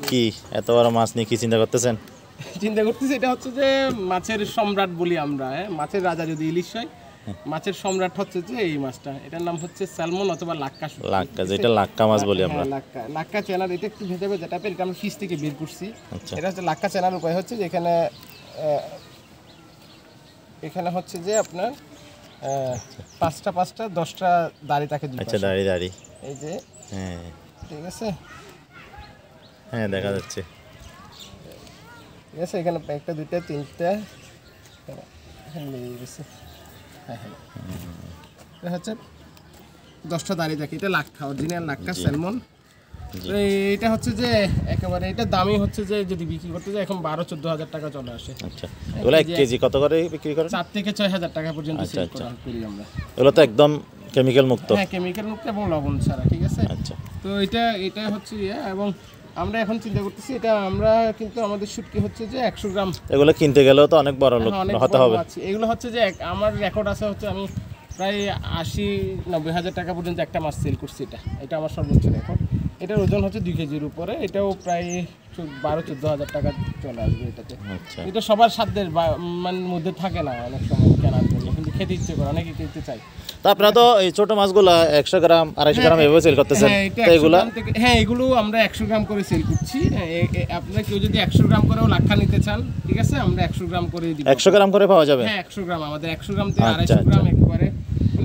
কি এত বড় মাছ নিয়ে কি চিন্তা করতেছেন? চিন্তা করতেছি এটা হচ্ছে যে মাছের সম্রাট বলি আমরা, মাছের রাজা যদি ইলিশ হয়, মাছের সম্রাট হচ্ছে যে এই মাছটা, এটার নাম হচ্ছে স্যালমন অথবা লাক্কা। লাক্কা, যেটা লাক্কা মাছ বলি আমরা। লাক্কা চেনার এটা একটু ভেজা ভেজা টাইপের, এটা আমরা ফিশ থেকে বের করছি। এটা হচ্ছে লাক্কা চেনার উপায় হচ্ছে যে এখানে হচ্ছে যে আপনার 5টা 10টা দাড়ি থাকে। আচ্ছা, দাড়ি এই যে, হ্যাঁ ঠিক আছে, হ্যাঁ দেখা যাচ্ছে, ঠিক আছে। এখানে 1টা 2টা 3টা লেগে গেছে। হ্যাঁ, এটা হচ্ছে 10টা দাড়ি থাকে। এটা লাক্কা, অরিজিনাল লাক্কা স্যালমন। এটা হচ্ছে যে একেবারে এটা দামই হচ্ছে যে যদি বিক্রি করতে যায় এখন 12-14 হাজার টাকা চলে আসে। আচ্ছা, এগুলো 1 কেজি কত করে বিক্রি করেন? 4 থেকে 6 হাজার টাকা পর্যন্ত সেল করি আমরা। এগুলো তো একদম কেমিক্যাল মুক্ত। হ্যাঁ, কেমিক্যাল মুক্ত এবং লবণ ছাড়া, ঠিক আছে। আচ্ছা, তো এটা হচ্ছে এবং আমরা এখন চিন্তা করতেছি এটা আমরা কিন্তু আমাদের শুটকি হচ্ছে যে 100 গ্রাম। এগুলো কিনতে গেলেও তো অনেক বড় লোক হতে হবে। এগুলো হচ্ছে যে আমার রেকর্ড আছে হচ্ছে আমি প্রায় 80-90 হাজার টাকা পর্যন্ত একটা মাছ সেল করছি। এটা আমার সর্বোচ্চ রেকর্ড। এটার ওজন হচ্ছে 2 কেজির উপরে। এটাও প্রায় 12-14 হাজার টাকা চলে আসবে এটাতে। এটা সবার সাধ্যের মানে মধ্যে থাকে না অনেক সময় কেনার জন্য, কিন্তু খেতে ইচ্ছে করে, অনেকে কিনতে চায়। তো আপনারা তো এই ছোট মাছগুলো 100 গ্রাম 250 গ্রাম এভাবে সেল করতেছেন? হ্যাঁ, এগুলো আমরা 100 গ্রাম করে সেল করছি। আপনারা কেউ যদি 100 গ্রাম করেও লাক্কা নিতে চান, ঠিক আছে, আমরা 100 গ্রাম করে দিব। 100 গ্রাম করে পাওয়া যাবে? হ্যাঁ, 100 গ্রাম আমাদের 100 গ্রাম থেকে 250 গ্রাম একবারে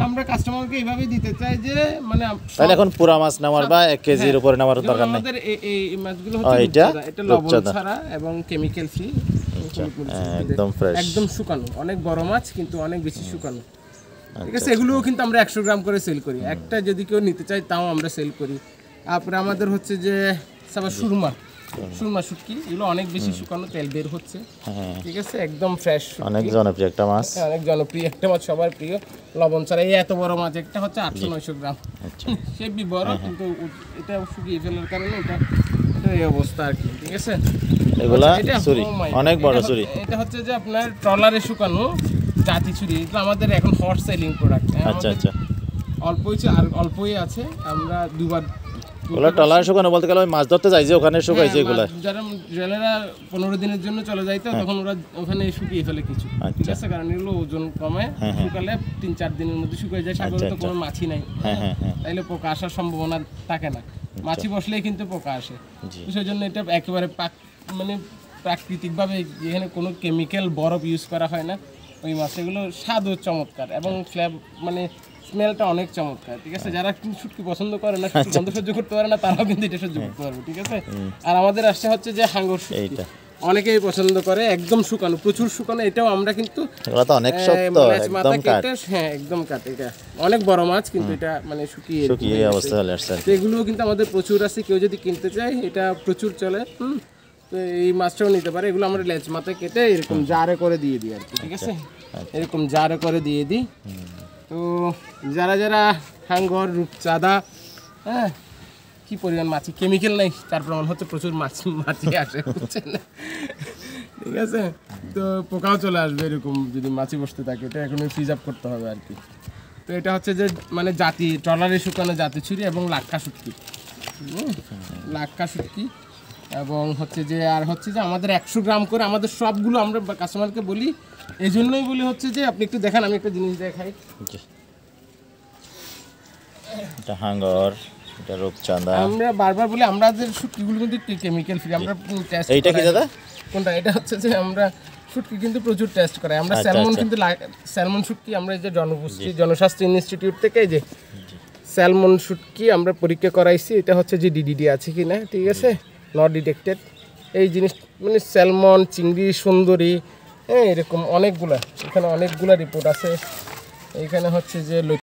আমরা কাস্টমারকে এইভাবে দিতে চাই যে মানে তাহলে এখন পুরো মাছ নেওয়ার বা 1 কেজির উপরে নেওয়ার দরকার নেই। আমাদের এই মাছগুলো হচ্ছে এটা লবণ ছাড়া এবং কেমিক্যাল ফ্রি, একদম ফ্রেশ, একদম শুকানো, অনেক বড় মাছ কিন্তু অনেক বেশি শুকানো, ঠিক আছে। এগুলোও কিন্তু আমরা 100 গ্রাম করে সেল করি। একটা যদি কেউ নিতে চায় তাও আমরা সেল করি। তারপরে আমাদের হচ্ছে যে সুরমা শুটকি, এগুলো অনেক বেশি শুকানো, তেল বের হচ্ছে, ঠিক আছে, একদম ফ্রেশ, অনেক জনপ্রিয় একটা মাছ। অনেক জনপ্রিয় একটা মাছ, সবার প্রিয়, লবণ ছাড়া। এই এত বড় মাছ একটা হচ্ছে 800-900 গ্রাম, সে বড়, কিন্তু এটা শুকিয়ে ফেলার কারণে এটা এই অবস্থা আর কি, ঠিক আছে। এগুলা ছুরি অনেক বড় ছুরি। এটা হচ্ছে যে আপনার ট্রলারে শুকানো জাতি ছুরি। এটা আমাদের এখন হট সেলিং প্রোডাক্ট। আচ্ছা আচ্ছা, অল্পই আছে। আমরা দুবার ওগুলো ট্রলারে শুকানো বলতে গেলে মাছ ধরতে যাই যে ওখানে শুকাইছে এগুলো। যারা জেলেরা 15 দিনের জন্য চলে যায় তো তখন ওরা ওখানে শুকিয়ে ফেলে কিছু, ঠিক আছে, কারণ এগুলো ওজন কমে। শুকালে 3-4 দিনের মধ্যে শুকিয়ে যায়। সাগরে তো কোনো মাছই নাই, তাইলে পোকা আসার সম্ভাবনা থাকে না। মাছি বসলেই কিন্তু পোকা আসে। সেই জন্য এটা একেবারে মানে প্রাকৃতিকভাবে, যেখানে কোনো কেমিক্যাল বরফ ইউজ করা হয় না, ওই মাছ। এগুলো স্বাদও চমৎকার এবং মানে স্মেলটা অনেক চমৎকার, ঠিক আছে। যারা কিন্তু শুটকি পছন্দ করে না, শুটকি গন্ধ সহ্য করতে পারে না, তারাও কিন্তু এটা সহ্য করতে পারবে, ঠিক আছে। আর আমাদের আসছে হচ্ছে যে হাঙ্গর শুটকি, অনেকেই পছন্দ করে, একদম শুকানো, প্রচুর শুকানো। এটাও আমরা কিন্তু অনেক শক্ত, একদম কাট। হ্যাঁ, একদম কাট। এটা অনেক বড় মাছ, কিন্তু এটা মানে শুকিয়ে অবস্থা চলে আসছে। তো এগুলোও কিন্তু আমাদের প্রচুর আছে, কেউ যদি কিনতে চায় এটা প্রচুর চলে। তো এই মাছটাও নিতে পারে। এগুলো আমরা লেজ মাথায় কেটে এরকম জারে করে দিয়ে দিই আর কি, ঠিক আছে, এরকম জারে করে দিয়ে দিই। তো যারা হাঙ্গর, রূপচাঁদা, হ্যাঁ, কি পরিমাণ মাছি, কেমিক্যাল নেই তার প্রমাণ হচ্ছে প্রচুর মাছি আসে, বুঝছেন, ঠিক আছে। তো পোকাও চলে আসবে এরকম যদি মাছি বসতে থাকে। এটা এখনই ফ্রিজ আপ করতে হবে আর কি। তো এটা হচ্ছে যে মানে জাতি ট্রলারে শুকানো জাতি ছুরি এবং লাক্কা শুটকি, এবং হচ্ছে যে আর হচ্ছে যে আমাদের 100 গ্রাম করে আমাদের সবগুলো আমরা কাস্টমারকে বলি। এই জন্যই বলি হচ্ছে যে আপনি একটু দেখান, আমি একটা জিনিস দেখাই। এটা হাঙ্গর, এটা রূপচাঁদা। আমরা বারবার বলি আমাদের শুটকিগুলো কিন্তু কেমিক্যাল ফ্রি। আমরা টেস্ট, এইটা কি দাদা? কোনটা? এটা হচ্ছে যে আমরা শুটকি কিন্তু প্রচুর টেস্ট করাই। আমরা স্যালমন কিন্তু স্যালমন শুটকি আমরা এই যে জনস্বাস্থ্য ইনস্টিটিউট থেকে এই যে স্যালমন শুটকি আমরা পরীক্ষা করাইছি। এটা হচ্ছে যে ডিডিডি আছে কি না, ঠিক আছে, নট ডিটেক্টেড। এই জিনিস মানে স্যালমন, চিংড়ি, সুন্দরী, হ্যাঁ, এরকম অনেকগুলা, এখানে অনেকগুলা রিপোর্ট আছে। এইখানে হচ্ছে যে